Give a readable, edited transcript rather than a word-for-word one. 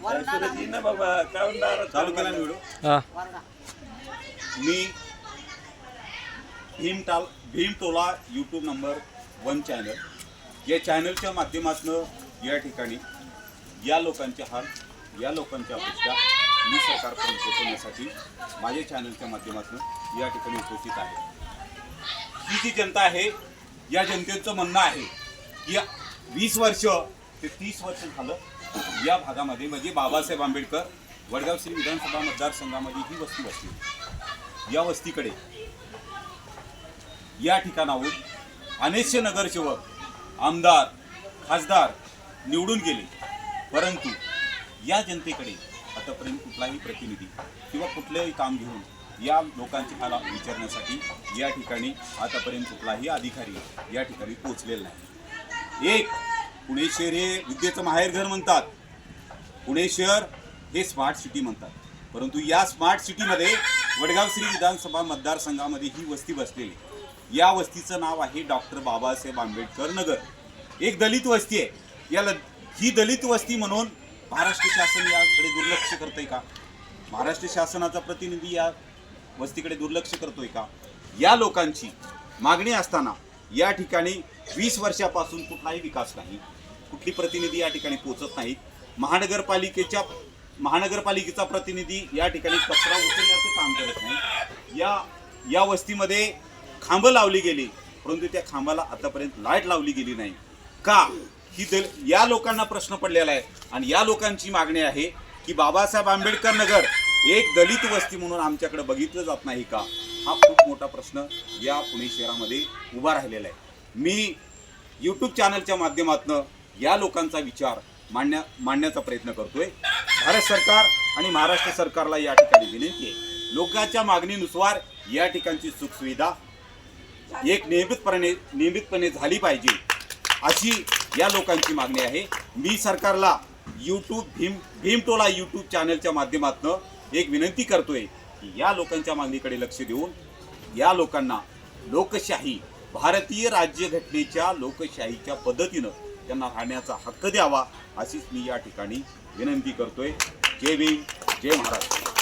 चालू केला ना व्हिडिओ. मी भीमटोला यूट्यूब नंबर 1 चॅनल, या चॅनलच्या माध्यमातून या ठिकाणी या लोकांचे हाल, या लोकांच्या अपेक्षा मी सरकारपर्यंत पोहोचवण्यासाठी माझ्या चॅनलच्या माध्यमातून या ठिकाणी उपस्थित आहे. ही जी जनता आहे, या जनतेचं म्हणणं आहे की 20 वर्ष ते 30 वर्ष झालं या भागामध्ये म्हणजे बाबासाहेब आंबेडकर वडगाव श्री विधानसभा मतदारसंघामध्ये ही वस्ती बसली. या वस्तीकडे या ठिकाणाहून अनेकशे नगरसेवक, आमदार, खासदार निवडून गेले, परंतु या जनतेकडे आतापर्यंत कुठलाही प्रतिनिधी किंवा कुठलंही काम घेऊन या लोकांची हाल विचारण्यासाठी या ठिकाणी आतापर्यंत कुठलाही अधिकारी या ठिकाणी पोहोचलेला नाही. एक पुणे शहर हे विद्येचं माहेरघर म्हणतात, पुणे शहर हे स्मार्ट सिटी म्हणतात, परंतु या स्मार्ट सिटीमध्ये वडगाव श्री विधानसभा मतदारसंघामध्ये ही वस्ती बसलेली. या वस्तीचं नाव आहे डॉक्टर बाबासाहेब आंबेडकर नगर. एक दलित वस्ती आहे. ही दलित वस्ती म्हणून महाराष्ट्र शासन याकडे दुर्लक्ष करतंय का? महाराष्ट्र शासनाचा प्रतिनिधी या वस्तीकडे दुर्लक्ष करतोय का? या लोकांची मागणी असताना या ठिकाणी 20 वर्षापासून कुठलाही विकास नाही, कुठली प्रतिनिधी या ठिकाणी पोहोचत नाहीत. महानगरपालिकेचा प्रतिनिधी या ठिकाणी कचरा उचलण्याचं काम करत नाही. या वस्तीमध्ये खांबं लावली गेली, परंतु त्या खांबाला आतापर्यंत लाईट लावली गेली नाही का? या लोकांना प्रश्न पडलेला आहे आणि या लोकांची मागणी आहे की बाबासाहेब आंबेडकर नगर एक दलित वस्ती म्हणून आमच्याकडे बघितलं जात नाही का? हा खूप मोठा प्रश्न या पुणे शहरामध्ये उभा राहिलेला आहे. मी यूट्यूब चॅनलच्या माध्यमातून या लोकांचा विचार मांडण्याचा प्रयत्न करतोय. भारत सरकार आणि महाराष्ट्र सरकारला या ठिकाणी विनंती आहे, लोकांच्या मागणीनुसार या ठिकाणची सुखसुविधा एक नियमितपणे झाली पाहिजे, अशी या लोकांची मागणी आहे. मी सरकारला भीमटोला यूट्यूब चॅनलच्या माध्यमातून एक विनंती करतोय की या लोकांच्या मागणीकडे लक्ष देऊन या लोकांना लोकशाही, भारतीय राज्यघटनेच्या लोकशाहीच्या पद्धतीनं त्यांना राहण्याचा हक्क द्यावा, अशीच मी या ठिकाणी विनंती करतोय. जय भीम, जय महाराष्ट्र.